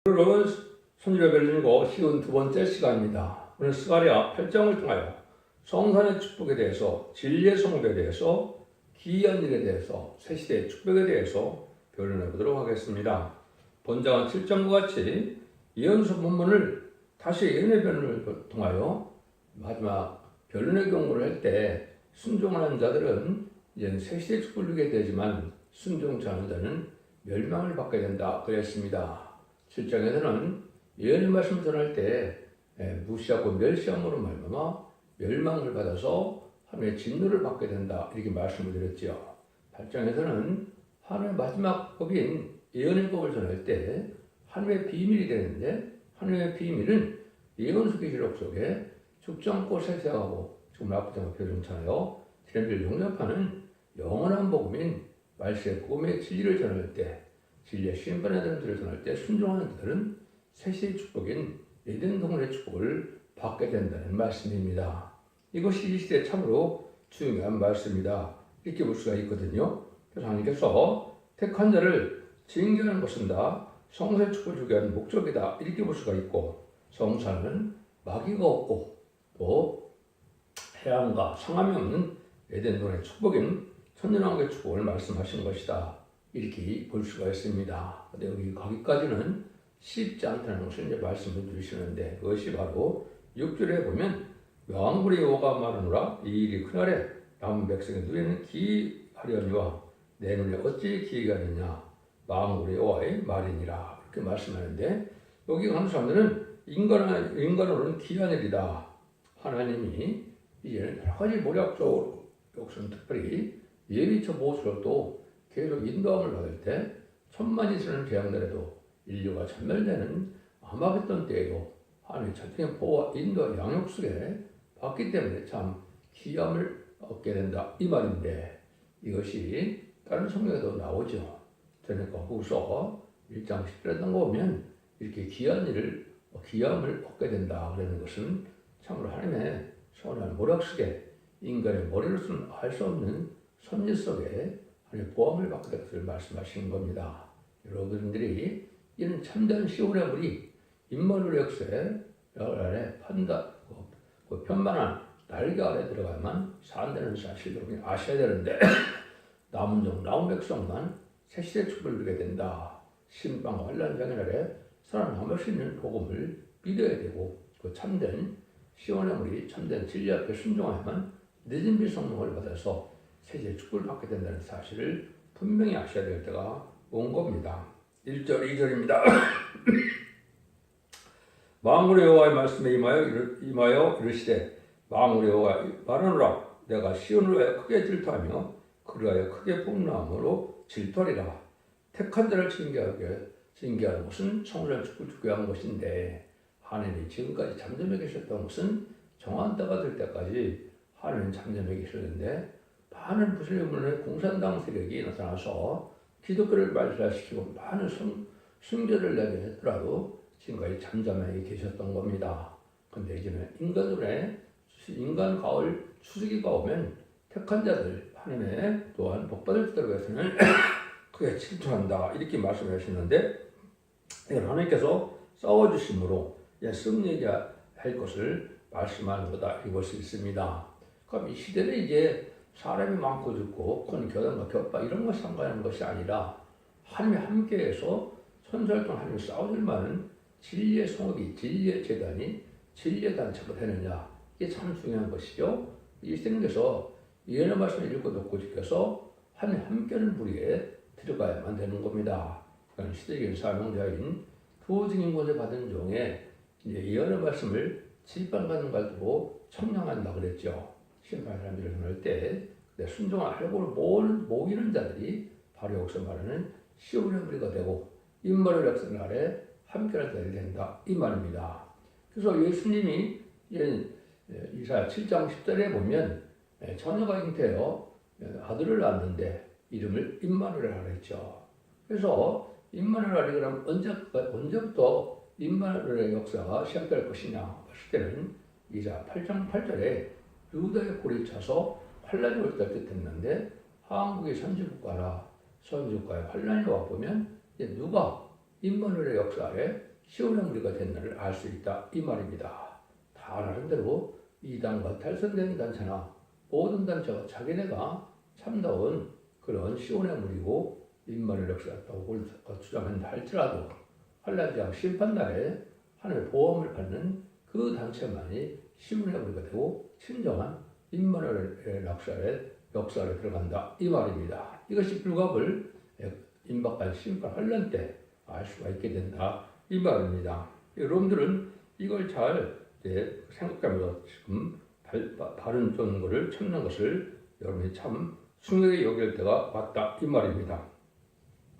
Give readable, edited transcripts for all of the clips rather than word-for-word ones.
오늘은 손주를 별리고 쉬운 두 번째 시간입니다. 오늘 스가랴 8장을 통하여 성산의 축복에 대해서, 진리의 성업에 대해서, 기이한 일에 대해서, 새시대의 축복에 대해서 변론해 보도록 하겠습니다. 본장은 7장과 같이 예언서 본문을 다시 예언의 변론을 통하여 마지막 변론의 경고를 할 때 순종하는 자들은 이제 새시대의 축복을 누리게 되지만 순종치 않은 자는 멸망을 받게 된다 그랬습니다. 7장에서는 예언의 말씀을 전할 때 무시하고 멸시함으로 말미암아 멸망을 받아서 하나님의 진노를 받게 된다 이렇게 말씀을 드렸지요. 8장에서는 하나님의 마지막 법인 예언의 법을 전할 때 하나님의 비밀이 되는데, 하나님의 비밀은 예언서 기록 속에 죽지 않고 생생하고 지금 나쁘지 않고 표정차요 지렘비를 용납하는 영원한 복음인 말세의 복음의 진리를 전할 때, 진리의 심판에 대한 들을 전할 때 순종하는 자들은 새시의 축복인 에덴 동산의 축복을 받게 된다는 말씀입니다. 이것이 이 시대에 참으로 중요한 말씀이다 이렇게 볼 수가 있거든요. 그래서 하나님께서 택한 자를 징계하는 것은 다 성산의 축복을 주기 위한 목적이다 이렇게 볼 수가 있고, 성산은 마귀가 없고 또 해안과 상함이 없는 에덴 동산의 축복인 천년왕국의 축복을 말씀하신 것이다 이렇게 볼 수가 있습니다. 근데 여기 가기까지는 쉽지 않다는 것을 이제 말씀해 주시는데, 그것이 바로 6절에 보면 왕불의 여호와가 말하노라 이 일이 그날에 남은 백성의 눈에는 기이하려니와 내 눈에 어찌 기이가 되냐 왕불의 여호와의 말이니라 이렇게 말씀하는데, 여기 가는 사람들은 인간으로는 기이한 일이다. 하나님이 이제는 여러 가지 모략적으로 역선 특별히 예비처 보호수로도 계속 인도함을 받을 때 천만이 쓰는 재앙들에도 인류가 전멸되는 아마겟돈 때에도 하나님의 전쟁의 보호와 인도 양육 속에 받기 때문에 참 기함을 얻게 된다 이 말인데, 이것이 다른 성경에도 나오죠. 그러니까 후서 1장 10절에 거 보면 이렇게 기함을 얻게 된다 그러는 것은 참으로 하나님의 선한 모략 속에 인간의 머리로서는 알 수 없는 섭리 속에 하나님의 보험을 받게 될 것을 말씀하시는 겁니다. 여러분들이 이런 참된 시온의 물이 임마누엘 역사에 아래 그 편만한 날개 아래 들어가야만 산다는 사실을 아셔야 되는데, 남은 종 남은 백성만 새시대 축복을 누리게 된다. 심판과 환난장의 날에 살아남을 수 있는 복음을 믿어야 되고, 그 참된 시온의 물이 참된 진리 앞에 순종하야만 늦은 비 성령을 받아서 새시대 축복을 받게 된다는 사실을 분명히 아셔야 될 때가 온 겁니다. 1절 2절입니다. 만군의 여호와의 말씀에 임하여 이르시되 만군의 여호와 말하노라 내가 시온을 위하여 크게 질투하며 그를 위하여 크게 분노함으로 질투하리라. 택한 자를 징계하는 것은 성전의 축복을 주게 한 것인데, 하나님이 지금까지 잠잠해 계셨던 것은 정한 때가 될 때까지 하나님은 잠잠해 계셨는데, 많은 무슬림의 공산당 세력이 나타나서 기독교를 말살시키고 많은 순교를 내게 했더라도 지금까지 잠잠하게 계셨던 겁니다. 근데 이제는 인간 가을 추수기가 오면 택한 자들 하나님의 또한 복받을 자들 위해서는 크게 질투한다 이렇게 말씀하시는데, 하나님께서 싸워주심으로 승리해야 할 것을 말씀하는 거다 이볼 수 있습니다. 그럼 이 시대는 이제 사람이 많고 죽고 교단과 격파 이런 거 상관하는 것이 아니라 하나님이 함께해서 선설동 하나님이 싸워줄 만한 진리의 성업이, 진리의 재단이 진리의 단체가 되느냐, 이게 참 중요한 것이죠. 이 생에서 예언의 말씀을 읽고 듣고 지켜서 하나님 함께하는 무리에 들어가야만 되는 겁니다. 그러니까 시대적인 사명자인 부증인권을 받은 종에 예언의 말씀을 질반받는 걸 두고 청량한다 그랬죠. 심판의 사람들을 전할 때 순종한 할고를 모이는 자들이 바로 여기서 말하는 시온의 무리가 되고 임마누엘 역사 아래 함께할 자들이 된다 이 말입니다. 그래서 예수님이 이사야 7장 10절에 보면 처녀가 잉태하여 아들을 낳았는데 이름을 임마누엘 하라 했죠. 그래서 임마누엘 하라 그러면 언제부터 임마누엘의 역사가 시작될 것이냐 했을 때는 이사야 8장 8절에 유다의 골이 차서 환란이 올 때 뜻했는데, 한국의 선지국가나 선지국가의 환란이 와보면 누가 임마누엘의 역사에 시온의 무리가 된 날을 알 수 있다 이 말입니다. 다 나름대로 이단과 탈선된 단체나 모든 단체가 자기네가 참다운 그런 시온의 무리고 임마누엘 역사였다고 주장한다 할지라도 할라지아 심판날에 하나님의 보험을 받는 그 단체만이 시온의 무리가 되고 진정한 임마누엘 역사에 들어간다 이 말입니다. 이것이 불갑을 임박한 심판 환란 때 알 수가 있게 된다 이 말입니다. 여러분들은 이걸 잘 생각하면서 지금 바른 전거를 찾는 것을 여러분이 참 중요하게 여길 때가 왔다 이 말입니다.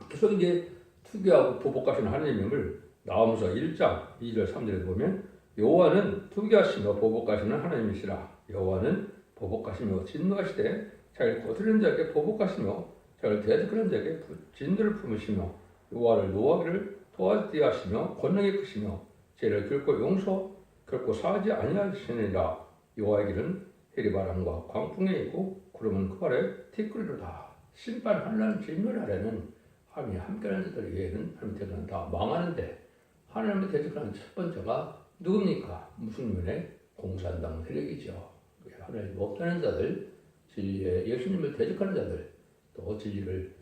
그래서 이제 투기하고 보복하시는 하나님을 나오면서 1장 2절 3절에 보면 여호와는 투기하시며 보복하시는 하나님이시라. 여호와는 보복하시며 진노하시되 자기를 거스르는 자에게 보복하시며 자기를 대적하는 자에게 진노를 품으시며 여호와를 노하기를 도와주게 하시며 권능이 크시며 죄를 결코 사하지 아니하시느니라. 여호와의 길은 해리바람과 광풍에 있고 구름은 그 발에 티끌이로다. 심판 환난 진멸하려는 하나님이 함께하는 자들 외에는 하나님 대적은 다 망하는데 하나님을 대적하는 첫 번째가 누굽니까? 무슨 면에 공산당 세력이죠. 하나님 못하는 자들, 진리에 예수님을 대적하는 자들, 또 진리를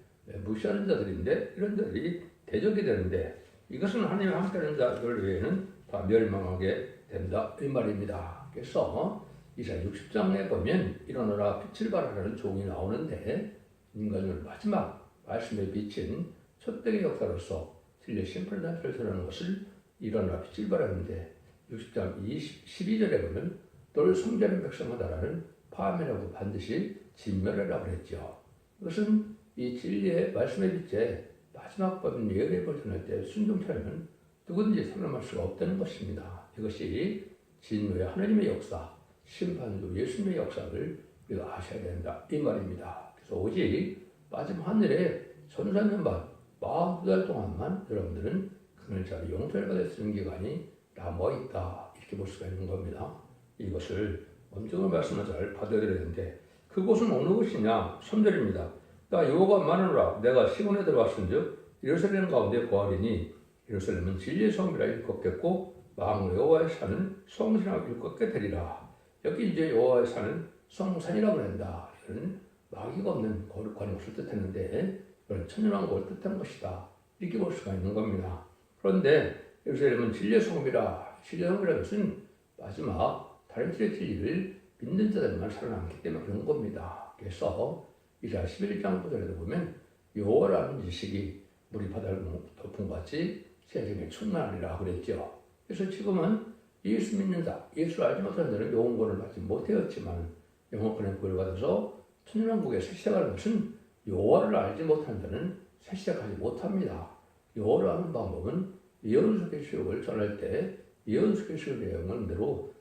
무시하는 자들인데 이런 자들이 대적이 되는데 이것은 하나님이 함께하는 자들 외에는 다 멸망하게 된다 이 말입니다. 그래서 이사야 60장에 보면 일어나라 빛을 발하라는 종이 나오는데 인간을 마지막 말씀에 비친 첫대의 역사로서 진리의 심판을 설설하는 것을 일어나라 빛을 발하는데 60장 12절에 보면 너를 성전의 백성하다라는 파멸하고 반드시 진멸하라고 그랬죠. 이것은 이 진리의 말씀의 빛에 마지막 법인 예언의 벌전할 때 순종하면 누구든지 선언할 수가 없다는 것입니다. 이것이 진노의 하나님의 역사, 심판도 예수님의 역사를 우리가 아셔야 된다 이 말입니다. 그래서 오직 마지막 하늘에 천사년반 42달 동안만 여러분들은 그늘자리 용서를 받을 수 있는 기간이 남아있다 이렇게 볼 수가 있는 겁니다. 이것을 엄정한 말씀을 잘 받아들여야 되는데 그곳은 어느 곳이냐? 3절입니다. 나 여호와가 말하노라 내가 시온에 들어왔은즉 예루살렘 가운데 거하리니 예루살렘은 진리의 성이라 일컫겠고 망 여호와의 산은 성산이라고 일컫게 되리라. 여기 이제 여호와의 산은 성산이라고 한다. 이런 마귀가 없는 거룩한 것을 뜻했는데 이런 천연왕국을 뜻한 것이다. 이렇게 볼 수가 있는 겁니다. 그런데 예루살렘은 진리의 성이라 진리의 성이라는 것은 마지막 다른 진리를 믿는 자들만 살아남기 때문에 그런 겁니다. 그래서 이사야 11장 9절에도 보면 여호와라는 지식이 물이 바다를 덮은 것 같이 세상에 충만하리라 그랬죠. 그래서 지금은 예수 믿는 자, 예수를 알지 못하는 자는 영원권을 받지 못하였지만 영원권의 구원을 받아서 천년왕국에 새 시작하는 것은 여호와를 알지 못하는 자는 새 시작하지 못합니다. 여호와를 아는 방법은 예언서의 시록을 전할 때 예언서의 시록의 내용대로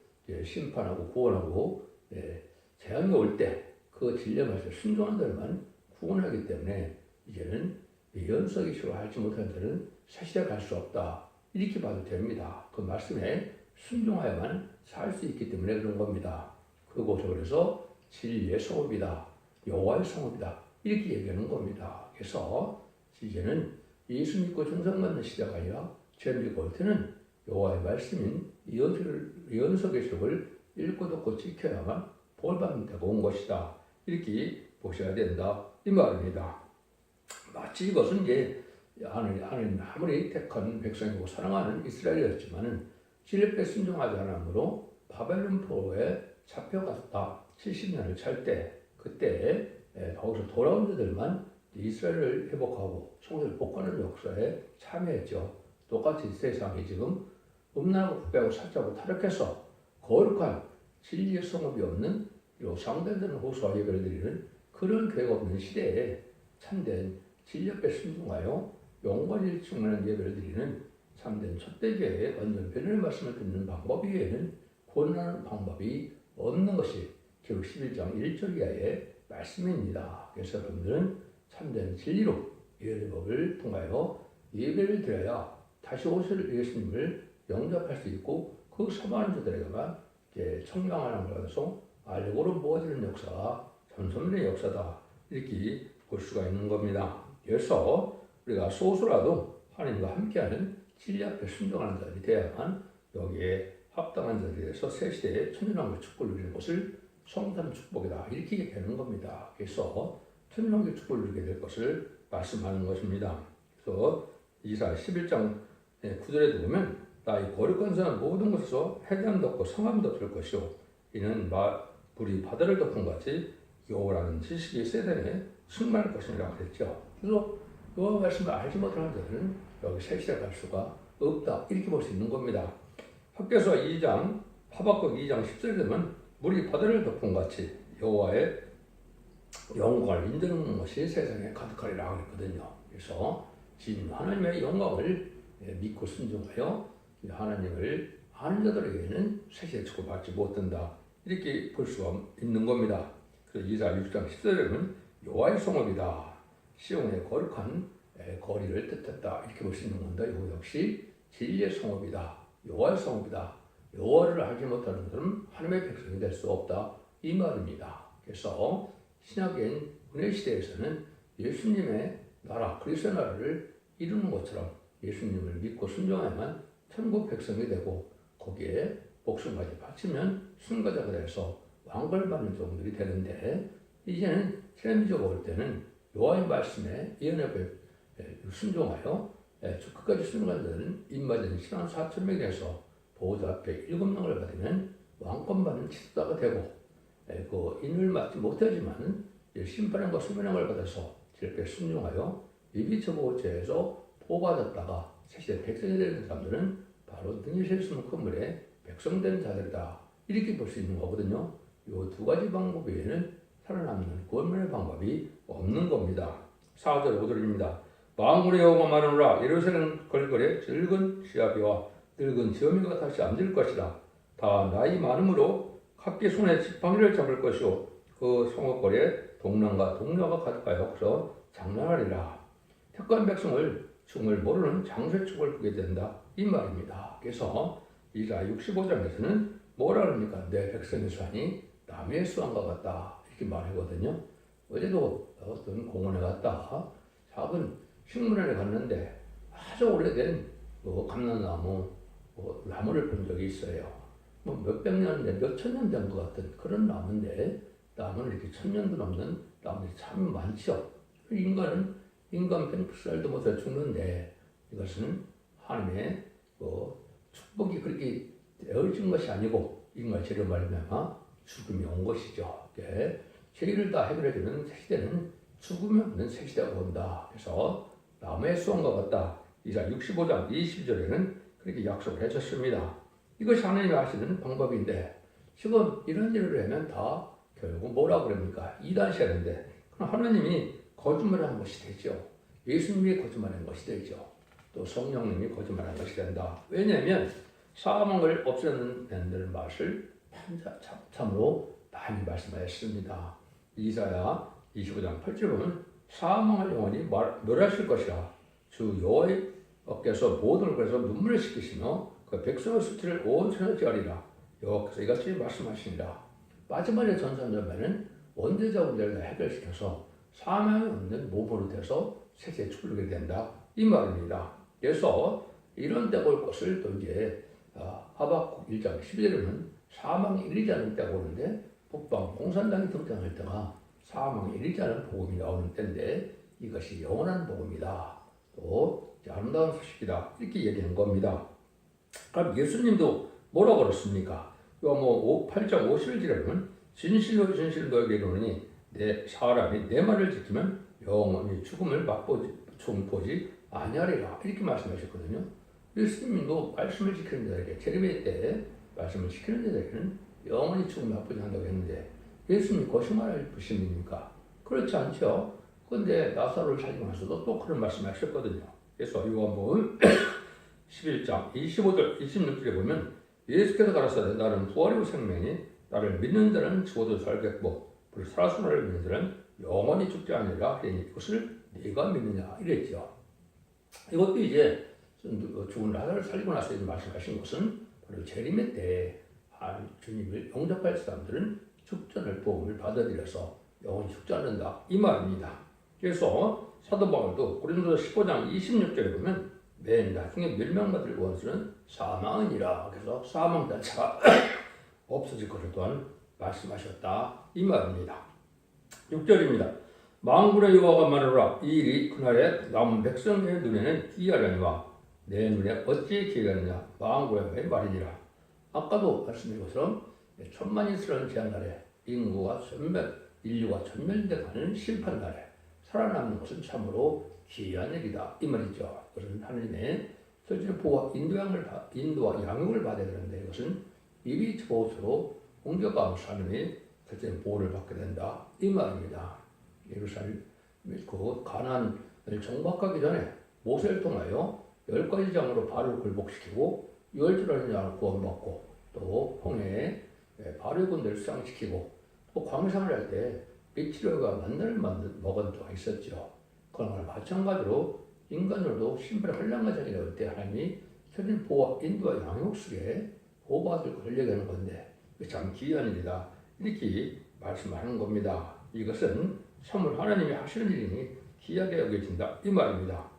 심판하고 구원하고 재앙이 올 때 그 진리의 말씀에 순종한 자들만 구원하기 때문에 이제는 예언서의 시록을 알지 못하는 자는 새 시작할 수 없다. 이렇게 봐도 됩니다. 그 말씀에 순종하여만 살 수 있기 때문에 그런 겁니다. 그곳을 그래서 진리의 성읍이다. 여호와의 성읍이다. 이렇게 얘기하는 겁니다. 그래서 이제는 예수 믿고 정상받는 시대가 아니라 죄 믿고 올 때는 여호와의 말씀인 예언서의 기록을 읽고 듣고 지켜야만 벌받는 때가 온 것이다. 이렇게 보셔야 된다. 이 말입니다. 마치 이것은 이제 하나님 아무리 택한 백성이고 사랑하는 이스라엘이었지만은 진리에 순종하지 않으므로 바벨론 포로에 잡혀갔다. 70년을 찰 때 그때 거기서 돌아온 자들만 이스라엘을 회복하고 성도를 복하는 역사에 참여했죠. 똑같이 세상이 지금 음란하고 부패하고 살자고 타락해서 거룩한 진리의 성읍이 없는 상대되는 호소와 예배를 드리는 그런 교회가 없는 시대에 참된 진리 앞에 순종하여 영광을 충만한 예배를 드리는 참된 첫대교회의 완전 변론의 말씀을 듣는 방법 이외에는 구원하는 방법이 없는 것이 기록 11장 1절 이하의 말씀입니다. 그래서 여러분들은 참된 진리로 예배의 법을 통하여 예배를 드려야 다시 오실 예수님을 영접할 수 있고 그 사모하는 자들에게만 청량하는 것으로 알고로 모아지는 역사가 전선의 역사다. 이렇게 볼 수가 있는 겁니다. 그래서 우리가 소수라도 하나님과 함께하는 진리 앞에 순종하는 자들이 되어야만 여기에 합당한 자들에서 새 시대의 천년왕국 축복을 누리는 것을 성산 축복이다. 이렇게 되는 겁니다. 그래서 천년왕국 축복을 누리게 될 것을 말씀하는 것입니다. 그래서 이사 11장 9절에도 보면 나의 거룩한 산은 모든 곳에서 해담 덮고 성함 덮을 것이요 이는 물이 바다를 덮은 같이 여호와라는 지식이 세상에 충만할 것이라고 그랬죠. 그래서 여호와 말씀을 알지 못하는 자들은 여기 새 시대 갈 수가 없다. 이렇게 볼 수 있는 겁니다. 학교에서 2장 하박국 2장 10절에 되면 물이 바다를 덮은 같이 여호와의 영광을 인도하는 것이 세상에 가득하리라 그랬거든요. 그래서 진 하나님의 영광을 믿고 순종하여 하나님을 아는 자들에게는 새시대 축복을 받지 못한다. 이렇게 볼 수가 있는 겁니다. 그래서 이사 6장 10절에는 여호와의 성읍이다. 시온의 거룩한 거리를 뜻했다. 이렇게 볼 수 있는 건데 이거 역시 진리의 성읍이다. 여호와의 성읍이다. 여호와를 알지 못하는 것은 하나님의 백성이 될 수 없다. 이 말입니다. 그래서 신약인 은혜 시대에서는 예수님의 나라, 그리스도의 나라를 이루는 것처럼 예수님을 믿고 순종하면 천국 백성이 되고 거기에 목숨까지 바치면 순가자가 돼서 왕벌 받는 종들이 되는데 이제는 세례민족가 올 때는 여호와의 말씀에 예언에 순종하여 끝까지 순종한 자들은 입맞은 신앙 4,000명이 돼서 보호자 앞에 7명을 받으면 왕권 받는 지도자가 되고 그 인을 맞지 못하지만 심판과 수면형을 받아서 이렇게 순종하여 위비처보호죄에서 보호받았다가 새시대 백성이 되는 사람들은 바로 능히 실수는 큰 물에 백성된 자들이다. 이렇게 볼 수 있는 거거든요. 이 두 가지 방법 외에는 살아남는 구원의 방법이 없는 겁니다. 4절 5절입니다. 만군의 여호와가 말하노라 예루살렘 걸거리에 늙은 시아비와 늙은 지어미가 다시 앉을 것이라. 다 나이 많음으로 각기 손에 지팡이를 잡을 것이요 그 성읍거리에 동남과 동료가 가득하여 그래서 장난하리라. 택한 백성을 죽음을 모르는 장세축을 보게 된다. 이 말입니다. 그래서 이사 65장에서는 뭐라 그럽니까? 내 백성의 수완이 남의 수완과 같다. 이렇게 말하거든요. 어제도 어떤 공원에 갔다가 작은 식물원에 갔는데 아주 오래된 감람나무 나무를 본 적이 있어요. 몇백 년, 몇천 년 된 것 같은 그런 나무인데 나무는 이렇게 1000년도 넘는 나무들이 참 많죠. 인간 100살도 못해 죽는데 이것은 하나님의 축복이 그렇게 되어진 것이 아니고 인간 죄로 말미암아 죽음이 온 것이죠. 죄를 다 해결해주는 새시대는 죽음이 없는 새시대가 온다. 그래서 나무의 수원과 같다. 이사 65장 20절에는 그렇게 약속을 해줬습니다. 이것이 하나님이 하시는 방법인데 지금 이런 일을 하면 다 결국 뭐라고 그럽니까? 이단시하는데 그럼 하나님이 거짓말한 것이 되죠. 예수님이 거짓말한 것이 되죠. 또 성령님이 거짓말한 것이 된다. 왜냐하면 사망을 없애는 데는 맛을 참으로 많이 말씀하셨습니다. 이사야 25장 8절 보면 사망을 영원히 멸하실 것이라. 주 여호와께서 모든 것에서 눈물을 씻기시며 그 백성의 수치를 온 천하에 지하리라. 여호와께서 이같이 말씀하시니라. 마지막에 전산전면은 원죄자 문제를 해결시켜서 사망이 없는 몸으로 돼서 세세에 축복하게 된다. 이 말입니다. 그래서 이런 때가 올 것을 또 이제 하박국 1장 12절에는 사망이 이르지 않은 때가 오는데 북방 공산당이 등장할 때가 사망이 이르지 않은 복음이 나오는 때인데 이것이 영원한 복음이다. 또 아름다운 소식이다. 이렇게 얘기한 겁니다. 그럼 예수님도 뭐라고 그랬습니까? 뭐 8장 51절에 보면 진실로 진실로 너에게 이르노니 내 사람이 내 말을 지키면 영원히 죽음을 맛보지 아니하리라. 이렇게 말씀하셨거든요. 예수님도 말씀을 지키는 자에게 재림의 때 말씀을 지키는 자에게는 영원히 죽음을 맛보지 않는다고 했는데 예수님이 거짓말할 분입니까? 그렇지 않죠. 그런데 나사로를 살리고 나서도 또 그런 말씀을 하셨거든요. 그래서 요한복음 11장 25절 26절에 보면 예수께서 가라사대 나는 부활이고 생명이 나를 믿는 자는 죽어도 살겠고 살아서나를 믿는 자는 영원히 죽지 않으리라. 이것을 네가 믿느냐 이랬죠. 이것도 이제 죽은 라자를 살리고 나서 말씀하신 것은 바로 재림의 때 주님을 영접할 사람들은 죽전을 복음을 받아들여서 영원히 죽지 않는다 이 말입니다. 그래서 사도 바울도 고린도서 15장 26절에 보면 맨 나중에 멸망받을 원수는 사망이니라. 그래서 사망 자체가 없어질 것을 또한 말씀하셨다 이 말입니다. 6절입니다. 만군의 여호와가 말하노라. 이 일이 그날에 남은 백성의 눈에는 기이하려니와 내 눈에 어찌 기이하느냐. 만군의 말이니라. 아까도 말씀드린 것처럼 천만이 쓰러는 제한날에 인류가 전멸돼가는 심판날에 살아남는 것은 참으로 기이한 일이다 이 말이죠. 그것은 하나님의 설치는 보호와 인도와 양육을 받아야 되는데 이것은 이비트보스로 옮겨가면서 하나님의 설치는 보호를 받게 된다 이 말입니다. 예루살렘 그 가나안을 정복하기 전에 모세를 통하여 10가지 장으로 바로를 굴복시키고 10주라는 양을 구원받고 또 홍해에 바로의 군대를 수상시키고 또 광생을 할 때 미치려가 만나를 먹은 적이 있었죠. 그러나 마찬가지로 인간으로도 심판의 혼란과 전이 올 때 하나님이 천인 보호와 인도와 양육 속에 보호받을 것을 얘기하는 건데 참 기이한 일이다 이렇게 말씀하는 겁니다. 이것은 참으로 하나님이 하시는 일이니 기이하게 여겨진다 이 말입니다.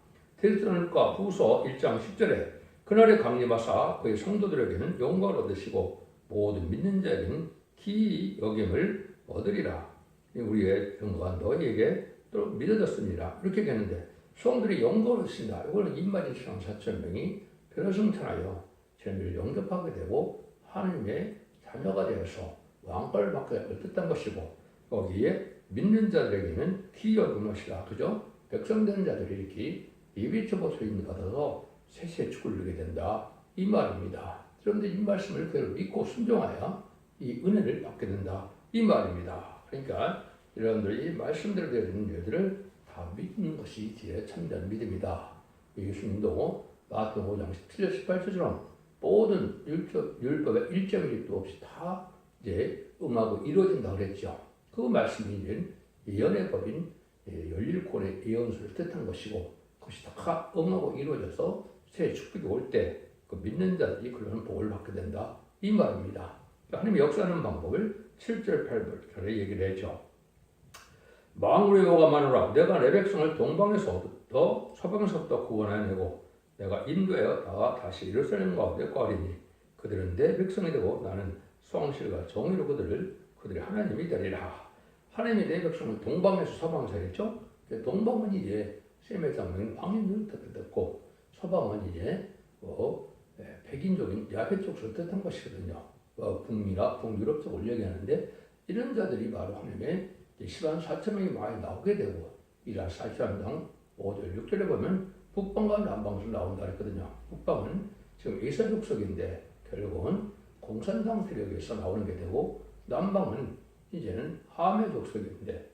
데살로니가 후서 1장 10절에 그날에 강림하사 그의 성도들에게는 영광을 얻으시고 모든 믿는 자에게는 기이 여김을 얻으리라. 우리의 영광은 너희에게 또 믿어졌습니다. 이렇게 되는데 성들이 영광을 얻으신다. 이거는 인마리 시간 4,000명이 변호승천하여 재미를 영접하게 되고 하나님의 자녀가 되어서 왕권을 받게 될 뜻한 것이고 거기에 믿는 자들에게는 기이 얻은 것이다. 그죠? 백성된 자들이 이렇게 예비처보 소임을 받아서 세세의 축을 누리게 된다. 이 말입니다. 그런데 이 말씀을 그대로 믿고 순종하여 이 은혜를 받게 된다. 이 말입니다. 그러니까 여러분들이 말씀대로 되는 일들을 다 믿는 것이 뒤에 참된 믿음이다. 예수님도 마태복음 5장 17절 18절처럼 모든 율법의 일점 일도 없이 다 이제 응하고 이루어진다 그랬죠. 그 말씀이 이제 예언의 법인 열릴권의 예언서를 뜻한 것이고 그것이 다 응하고 이루어져서 새 축복이 올 때 그 믿는 자들이 그런 복을 받게 된다. 이 말입니다. 하나님의 역사하는 방법을 7절 8절에 얘기를 했죠. 만군의 여호와가 말하노라. 내가 내 백성을 동방에서부터 서방에서부터 구원해내고 내가 인도하여 다시 예루살렘 가운데 거하리니 그들은 내 백성이 되고 나는 성실과 정의로 그들의 하나님이 되리라. 하나님이 내 백성을 동방에서 서방에서 했죠. 동방은 이제 셈의 장면 황인을 뜻했고 서방은 이제 백인족인 야벳 족속을 뜻한 것이거든요. 북미나 북유럽 쪽을 얘기하는데 이런 자들이 바로 하나님의 10만 4천 명이 많이 나오게 되고 이라 4시간당 5절 6절에 보면 북방과 남방으로 나온다 했거든요. 북방은 지금 에사 족속인데 결국은 공산당 세력에서 나오는 게 되고 남방은 이제는 함의 족속인데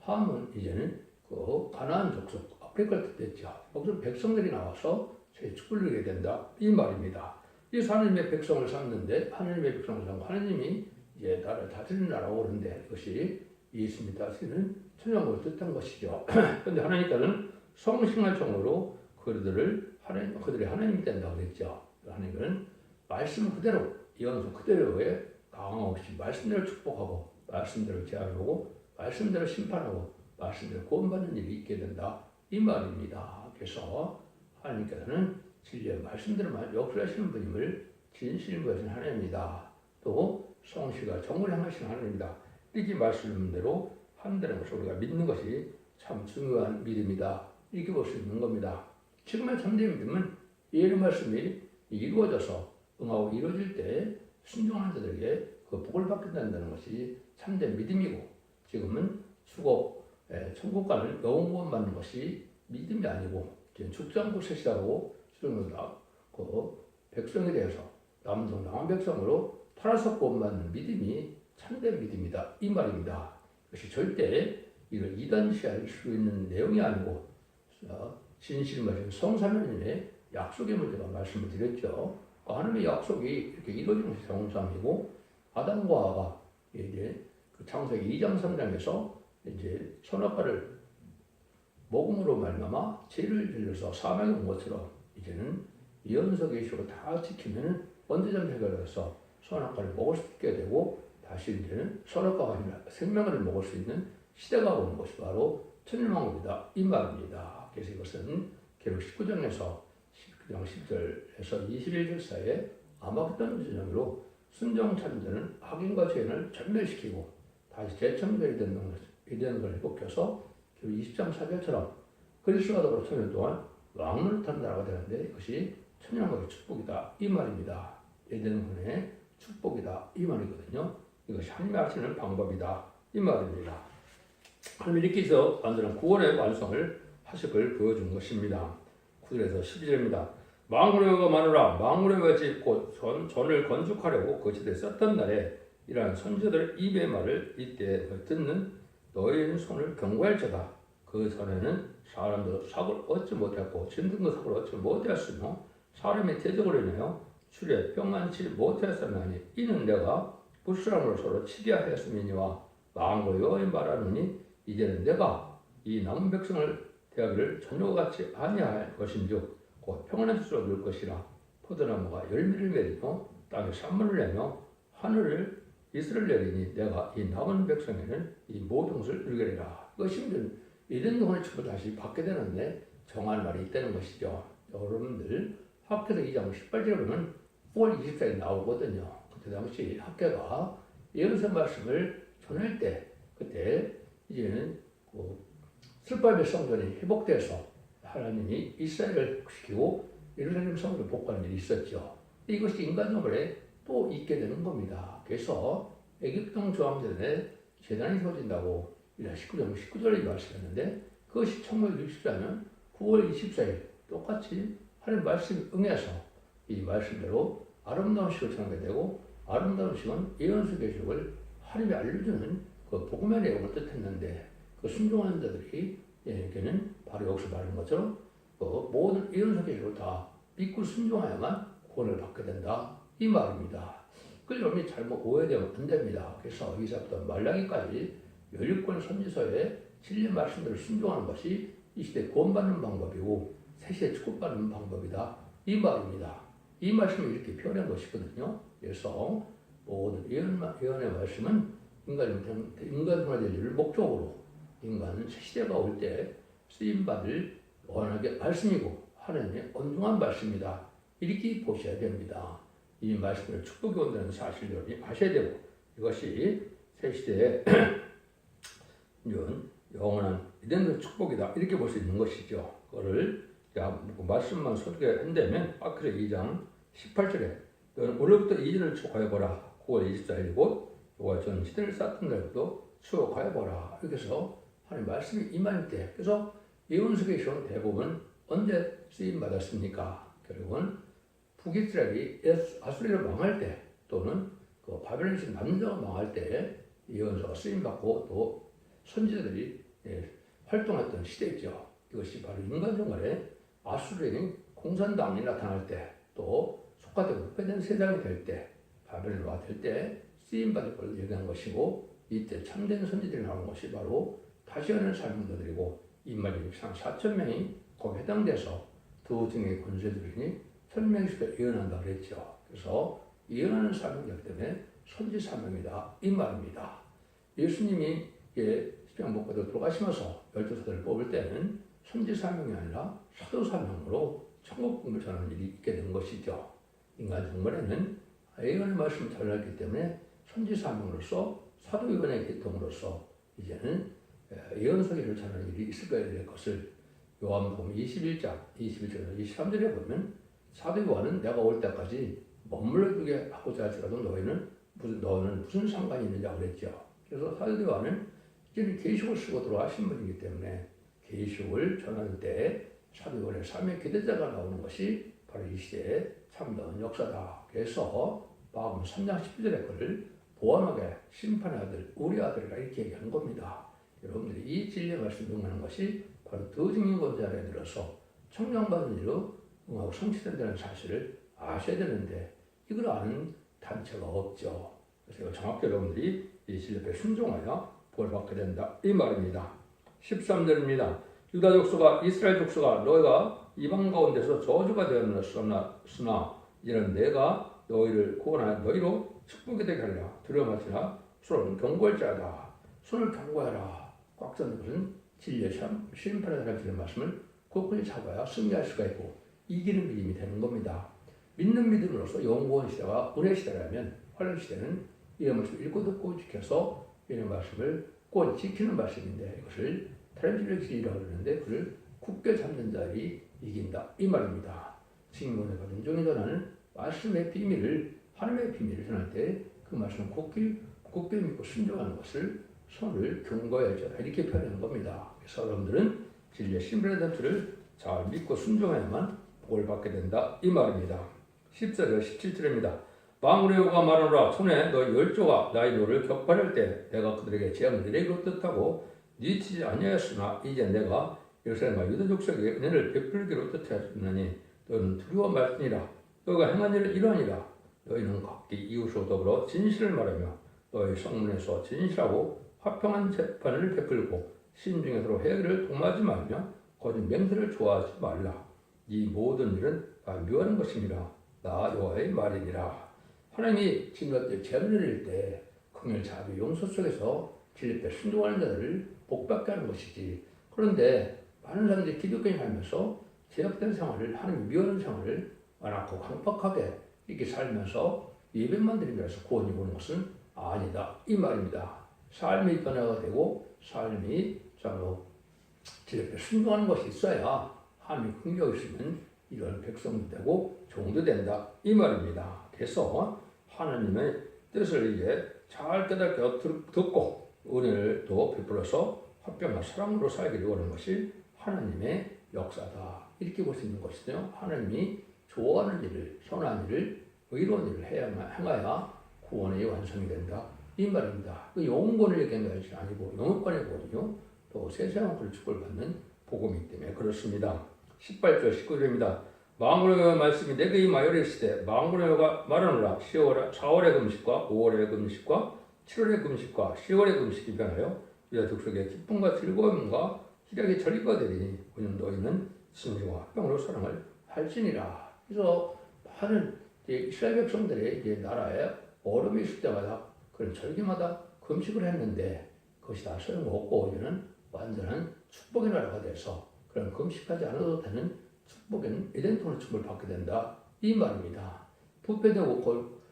함은 이제는 그 가나안 족속 아프리카를 뜻했죠. 거기서 백성들이 나와서 새 축복을 누리게 된다 이 말입니다. 이 하나님의 백성을 삼는데 하나님의 백성을 삼고 하나님이 이제 나라를 다스리는 나라고 그러는데 그것이 예수님이 다스리는 천국을 뜻한 것이죠. 그런데 하나님께서는 성신과 정으로 그들의 하나님이 된다고 그랬죠. 하나님은 말씀 그대로 예언서 그대로에 강함없이 말씀대로 축복하고 말씀대로 제한하고 말씀대로 심판하고 말씀대로 구원받는 일이 있게 된다 이 말입니다. 그래서 하나님께서는 진리의 말씀대로만 역사하시는 분임을 진실로 하신 하나님입니다. 또 성실과 정을 향하시는 하나님입니다. 이렇게 말씀대로 한다는 것을 우리가 믿는 것이 참 중요한 믿음이다. 이렇게 볼 수 있는 겁니다. 지금의 참된 믿음은 예의 말씀이 이루어져서 응하고 이루어질 때 순종하는 자들에게 그 복을 받게 된다는 것이 참된 믿음이고 지금은 천국 가는 영원 받는 것이 믿음이 아니고 죽지 않고 셋이라고 수령노다 그 백성에 대해서 남방 백성으로 팔아서 구원받는 믿음이 참된 믿음이다 이 말입니다. 그것이 절대 이런 이단시할 수 있는 내용이 아니고 진실 말씀 성삼위의 약속의 문제가 말씀을 드렸죠. 하나님의 약속이 이렇게 이루어지는 것이 정상이고 아담과 하와가 이제 그 창세기 2장 3장에서 이제 선악과를 먹음으로 말미암아 죄를 질러서 사망에 온 것처럼 이제는 예언서 계시로 다 지키면 언제든 해결해서 선악과를 먹을 수 있게 되고 다시 이제는 선악과가 아니라 생명을 먹을 수 있는 시대가 오는 것이 바로 천일왕국이다 이 말입니다. 그래서 이것은 계록 19장에서 19장 10절에서 21절 사이에 아마겟돈 전쟁으로 순종 참전은 악인과 죄인을 전멸시키고 다시 재청결이 되는 걸 회복해서 20장 4절처럼 그리스도와 더불어 천년 동안 왕노릇 하는 나라가 되는데 이것이 천년왕국의 축복이다 이 말입니다. 에덴군의 축복이다 이 말이거든요. 이것이 하나님이 하시는 방법이다 이 말입니다. 하나님이 이렇게 해서 완전한 구원의 완성을 하실 걸 보여준 것입니다. 9절에서 12절입니다. 만군의 여호가 마누라 만군의 여호와지 곧 전을 건축하려고 거치되 썼던 날에 이러한 선지자들 입의 말을 이때 듣는 너희의 손을 경고할지어다. 그 전에는 사람도 삭을 얻지 못했고 진등도 삭을 얻지 못하였으며 사람의 대적으로 인하여 출에 평안치 못하였으니 이는 내가 불순함으로 서로 치게 하였음이니와 만군의 여호와의 말하노니 이제는 내가 이 남은 백성을 대하기를 전혀와 같이 아니할 것인즉 곧 평안한 수로 누릴 것이라. 포도나무가 열매를 맺으며 땅에 산물을 내며 하늘을 이슬을 내리니 내가 이 남은 백성에는 이 모든 것을 누리게 되리라. 이것이 이런 동안의 축복을 다시 받게 되는데 정한 말이 있다는 것이죠. 여러분들 학계서 2장 18절에 보면 9월 24일에 나오거든요. 그때 당시 학계가 예언서 말씀을 전할 때 그때 이제는 슬바벨 성전이 회복돼서 하나님이 이스라엘을 시키고 예루살렘 성을 복구하는 일이 있었죠. 이것이 인간적으로 또 있게 되는 겁니다. 그래서 애굽동 저항전에 재단이 세워진다고 19절에 말씀했는데 그것이 1964년 9월 24일 똑같이 하나님 말씀이 응해서 이 말씀대로 아름다운 식을 전하게 되고 아름다운 식은 예언서 계시록을 하나님이 알려주는 그 복음의 내용을 뜻했는데 그 순종하는 자들에게는 바로 여기서 말하는 것처럼 그 모든 예언서 계시록을 다 믿고 순종하야만 구원을 받게 된다 이 말입니다. 그 여러분이 잘못 오해되면 안 됩니다. 그래서 이사부터 말라기까지 16권 선지서의 진리 말씀들을 순종하는 것이 이 시대 구원받는 방법이고 새 시대 축복받는 방법이다 이 말입니다. 이 말씀을 이렇게 표현한 것이거든요. 그래서 모든 예언의 말씀은 인간화될 일을 목적으로 인간은 새 시대가 올 때 쓰임받을 원하게 말씀이고 하나님의 엄중한 말씀이다 이렇게 보셔야 됩니다. 이 말씀을 축복이 온다는 사실을 여러분이 아셔야 되고 이것이 새 시대의 영원한 이런 축복이다 이렇게 볼 수 있는 것이죠. 그거를 말씀만 소개한다면 아크레 2장 18절에 너는 오늘부터 2년을 추억하여보라. 9월 24일 곧 여호와 전 시대를 쌓던 날부터 추억하여보라. 이렇게 해서 하나님 말씀이 임할 때 그래서 예언서 계시록은 대부분 언제 쓰임받았습니까? 결국은 북이스라엘이 아수리를 망할 때 또는 그 바벨론식 남자가 망할 때 예언서가 쓰임받고 또 선지자들이 활동했던 시대죠. 이것이 바로 인간 생활에 아수르의 공산당이 나타날 때 또 속가되고 흑폐된 세상이 될 때 바벨론화 될 때 쓰임받을 걸 얘기한 것이고 이때 참된 선지들이 나오는 것이 바로 다시 하는 삶들이고 인마리 4,000명이 거기에 해당돼서 두 등의 권세들이니 설명시켜 예언한다 그랬죠. 그래서 예언하는 사명이기 때문에 선지 사명이다 이 말입니다. 예수님이 십자가 못 받아 돌아가시면서 12사도를 뽑을 때는 선지 사명이 아니라 사도 사명으로 천국 복음을 전하는 일이 있게 된 것이죠. 인간 정말에는 예언의 말씀을 전하기 때문에 선지 사명으로서 사도 요한의 계통으로서 이제는 예언서 일을 전하는 일이 있을 거야 될 것을 요한복음 21장 21절에서 23절에 보면 사도 요한은 내가 올 때까지 머물러두게 하고자 할지라도 너는 무슨 상관이 있느냐고 그랬죠. 그래서 사도 요한은 이제는 계시록을 쓰고 돌아가신 분이기 때문에 계시록을 전할 때 사도 요한의 삶의 기대자가 나오는 것이 바로 이 시대의 참다운 역사다. 그래서 마가복음 3장 19절의 글을 보완하게 심판의 아들 우리 아들이라 이렇게 얘기한 겁니다. 여러분들이 이 진리의 말씀을 응하는 것이 바로 더 증인 권자에 들어서 청량받은 일로 응하고 성취된다는 사실을 아셔야 되는데 이걸 아는 단체가 없죠. 그래서 정확히 여러분들이 이 진리 앞에 순종하여 구원받게 된다 이 말입니다. 13절입니다. 유다 족속아 이스라엘 족속아 너희가 이방 가운데서 저주가 되었으나 이제는 내가 너희를 구원하여 너희로 축복이 되게 하리라. 두려워하지나 손을 경고할 자다. 손을 경고하라. 꽉 잡는 것은 진리의 심판에 대한 말씀을 굳건히 잡아야 승리할 수가 있고 이기는 믿음이 되는 겁니다. 믿는 믿음으로서 영원 시대가 은혜 시대라면 환란 시대는 이런 말씀을 읽고 듣고 지켜서 이런 말씀을 꼭 지키는 말씀인데 이것을 트랜sl레이션이라고 그러는데 그를 굳게 잡는 자들이 이긴다 이 말입니다. 지금번에 받은 종이 전하는 말씀의 비밀을 하나님의 비밀을 전할 때 그 말씀을 굳게 믿고 순종하는 것을 손을 경고해야 이렇게 표현하는 겁니다. 그래서 여러분들은 진리의 심브레던트를 잘 믿고 순종해야만 복을 받게 된다 이 말입니다. 14절 17절입니다. 망군의 여호와가 말하노라 손에 너희 열조가 나의 노를 격발할 때 내가 그들에게 재앙을 내리기로 뜻하고 니치지 아니하였으나 이제 내가 예루살렘과 유다 족속에게 은혜를 베풀기로 뜻하였으니 너는 두려워 말지니라. 너가 행한 일은 이러하니라. 너희는 각기 이웃으로 더불어 진실을 말하며 너희 성문에서 진실하고 화평한 재판을 베풀고 신중에 서로 회개를 동하지 말며 거짓 맹세를 좋아하지 말라. 이 모든 일은 다 묘한 것이니라. 나 여호와의 말이니라. 하나님이 지금까지 재앙을 내릴 때 긍휼 자비 용서 속에서 진리에 순종하는 자들을 복받게 하는 것이지. 그런데 많은 사람들이 기독교인 살면서 제약된 생활을 하나님이 묘한 생활을 완악하고 강박하게 이렇게 살면서 예배만 드리면서 구원이 오는 것은 아니다 이 말입니다. 삶이 변화가 되고 삶이 참으로 진리에 순종하는 것이 있어야 하나님이 긍휼이 있으면 이런 백성도 되고 종도 된다 이 말입니다. 그래서 하나님의 뜻을 이제 잘 깨닫게 듣고 은혜를 또 베풀어서 화평과 사랑으로 살기를 원하는 것이 하나님의 역사다 이렇게 볼 수 있는 것이죠. 하나님이 좋아하는 일을 선한 일을 의로운 일을 행하야 구원의 완성이 된다 이 말입니다. 그 영혼권을 얘기하는 것이 아니고 영혼권의 구원이요 또 세상을 축복을 받는 복음이기 때문에 그렇습니다. 18절 19절입니다. 망군의 말씀이 내게 임하여 시되 망군의 여호와가 말하노라 4월의 금식과 5월의 금식과 7월의 금식과 10월의 금식이 변하여 유다 족속의 기쁨과 즐거움과 희락의 절기가 되리니 너희는 진리와 화평으로 사랑을 할지니라. 그래서 많은 이스라엘 백성들의 이제 나라에 얼음이 있을 때마다 그런 절기마다 금식을 했는데 그것이 다 소용없고 이제는 완전한 축복의 나라가 돼서 그런 금식하지 않아도 되는 축복은 에덴통의 축복을 받게 된다 이 말입니다. 부패되고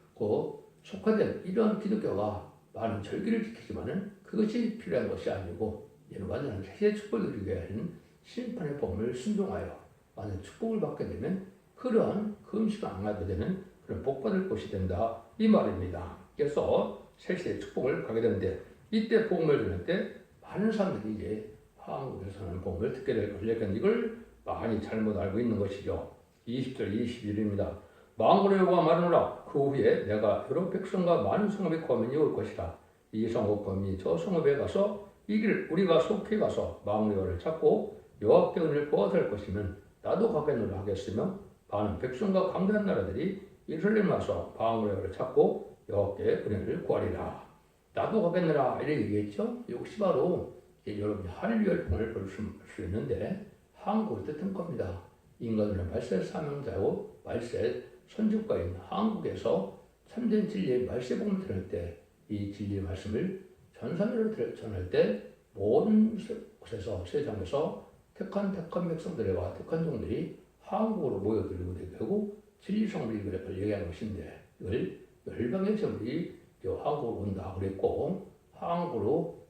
속화된 이런 기독교가 많은 절기를 지키지만은 그것이 필요한 것이 아니고 이는 완전한 새 축복을 누리게 하는 심판의 복음을 순종하여 완전 축복을 받게 되면 그러한 금식을 안 하게 되는 그런 복받을 것이 된다 이 말입니다. 그래서 새시대의 축복을 가게 되는데 이때 복음을 들을 때 많은 사람들이 이제 한국에서는 복음을 듣게 될 것이니까 이걸 많이 잘못 알고 있는 것이죠. 20절 21입니다. 망군의 여호와가 말하노라 그 후에 내가 여러 백성과 많은 성읍에 거민이 올 것이라. 이 성읍 거민이 저 성읍에 가서 이 길 우리가 속히 가서 망군의 여호와를 찾고 여호와께 은혜를 구하자 할 것이면 나도 가겠노라 하겠으며 많은 백성과 강대한 나라들이 예루살렘에 와서 망군의 여호와를 찾고 여호와께 은혜를 구하리라. 나도 가겠노라 이렇게 얘기했죠. 이것이 바로 여러분이 한일열풍을 볼 수 있는데 한국을 뜻한 겁니다. 인간은 말세 사명자고 말세 선지자인 한국에서 참된 진리의 말세 복음을 들을 때 이 진리의 말씀을 전산으로 전할 때 모든 곳에서 세상에서 택한 백성들과 택한 종들이 한국으로 모여들고 되고 진리 성물이 그걸 얘기하는 것인데 이걸 열방의 성물이 한국으로 온다 그랬고 한국으로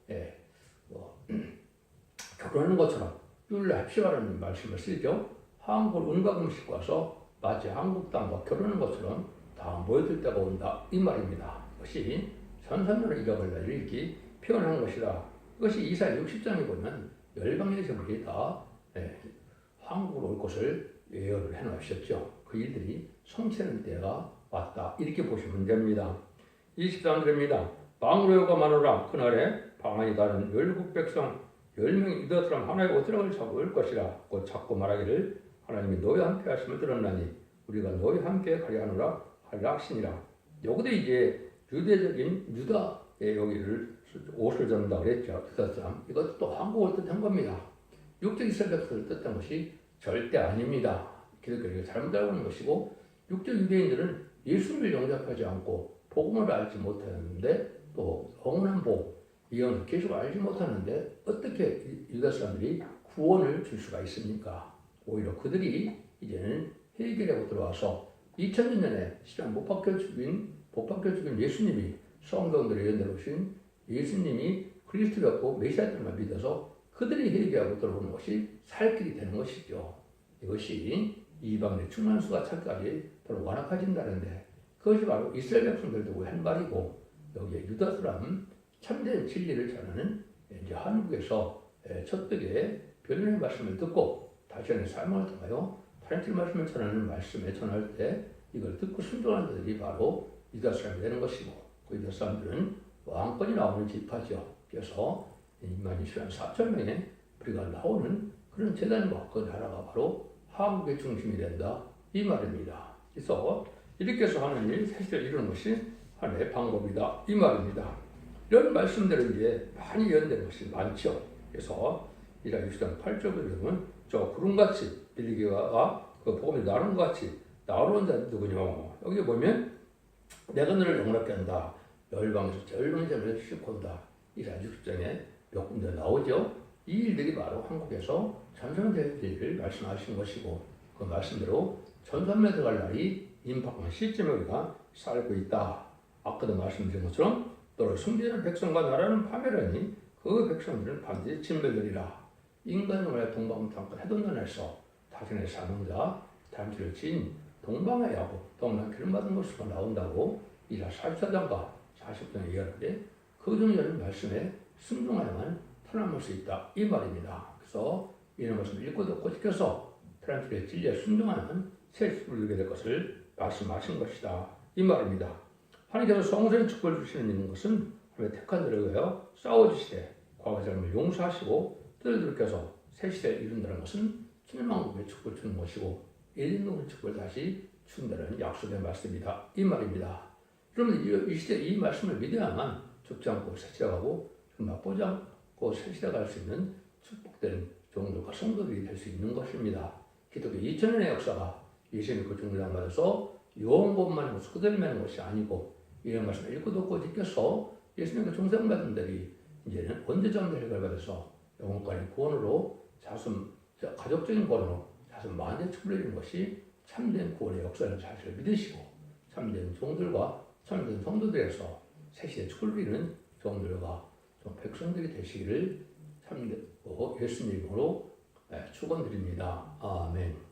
결혼하는 것처럼 율례합시라는 말씀을 쓰죠. 한국을 은가금식 와서 마치 한국 땅과 결혼하는 것처럼 다 모여들 때가 온다 이 말입니다. 이것이 전산으로 이각을 날 이렇게 표현한 것이라. 이것이 이사야 60장에 보면 열방의 성들이 다 한국으로 올 것을 예언을 해놓으셨죠. 그 일들이 성취하는 때가 왔다 이렇게 보시면 됩니다. 23절입니다. 망군의 여호와가 말하노라 그날에 방언이 다른 17백성 10명이 유다 사람 하나의 오드락을 잡을 것이라. 곧 잡고 말하기를 하나님이 너희와 함께 하심을 들었나니 우리가 너희와 함께 가려 하노라 하리라 하시니라. 여기도 이제 유대적인 유다의 여기를 옷을 잡는다 그랬죠. 유다 사람. 이것도 또 한국을 뜻한 겁니다. 육적 이스라엘 백성을 뜻한 것이 절대 아닙니다. 기독교가 잘못 알고 있는 것이고 육적 유대인들은 예수를 영접하지 않고 복음을 알지 못하는데 또 영원한 복 이건 계속 알지 못하는데 어떻게 유다 사람들이 구원을 줄 수가 있습니까? 오히려 그들이 이제는 해결하고 들어와서 2000년에 십자가에 못 박혀 죽인 예수님이 성경들의 연대로 오신 예수님이 그리스도였고 메시아들만 믿어서 그들이 회개하고 들어오는 것이 살 길이 되는 것이죠. 이것이 이방인의 충만수가 차까지 바로 완악해진다는데 그것이 바로 이스라엘 백성들도 한 말이고 여기에 유다 사람 참된 진리를 전하는 이제 한국에서 첫되게 변론의 말씀을 듣고 다시 한번 삶을 통하여 다른 말씀을 전하는 말씀에 전할 때 이걸 듣고 순종하는 자들이 바로 유다 사람이 되는 것이고 그 유다 사람들은 왕권이 나오는 지파죠. 그래서 22,4,000명의 우리가 나오는 그런 재단과 그 나라가 바로 한국의 중심이 된다 이 말입니다. 그래서 이렇게 해서 하나님이 세시대를 이루는 것이 하나님의 방법이다 이 말입니다. 이런 말씀들은 이제 많이 연대는 것이 많죠. 그래서 이라 6장 8절을 보면 저 구름같이 빌리기가 그 복음이 나는 것 같이 나오는 자는 누구냐. 여기 보면 내가 너를 영원하게 한다. 열방에서 절망자를 싣고 온다. 이라 6장에 몇 군데 나오죠. 이 일들이 바로 한국에서 전선될 일을 말씀하신 것이고 그 말씀대로 전선에 들어갈 날이 임박한 시점에 우리가 살고 있다. 아까도 말씀드린 것처럼 너를 숨기는 백성과 나라는 파멸하니 그 백성들은 반드시 진멸되리라. 인간을 동방탕권 해돈단에서 자신의 사명자 단체를 지인 동방의 야구 동방 기름받은 것으로 나온다고 이라 44장과 40장에 이야기하는데 그 중요한 말씀에 순종하야만 살아남을 수 있다 이 말입니다. 그래서 이런 것을 읽고 듣고 지켜서 트란스의 진리에 순종하면 새 축복을 누리게 될 것을 말씀하신 것이다 이 말입니다. 하나님께서 성전의 축복을 주시는 것은 하나님의 택한 자를 위하여 싸워주시되 과거의 삶을 용서하시고 뜻을 들켜서 새 시대를 이룬다는 것은 천년왕국의 축복을 주는 것이고 예전의 축복을 다시 준다는 약속의 말씀이다 이 말입니다. 그러면 이 시대 이 말씀을 믿어야만 죽지 않고 새치러가고 맛보지 않고 새치러갈 수 있는 축복된 종들과 성도들이 될 수 있는 것입니다. 기독교 2000년의 역사가 예수님의 그 중보장 받아서 요원법만 해서 그대로 매는 것이 아니고 이런 말씀을 읽고 듣고 지켜서 예수님의 종생받은 들이 이제는 원죄자의 해결받아서 영혼까지 구원으로 가족적인 구원으로 자손 만대 축복을 이루는 것이 참된 구원의 역사라는 사실을 믿으시고 참된 종들과 참된 성도들에서 새시대 축복을 이루는 종들과 백성들이 되시기를 참된 예수님으로 축원드립니다. 아멘.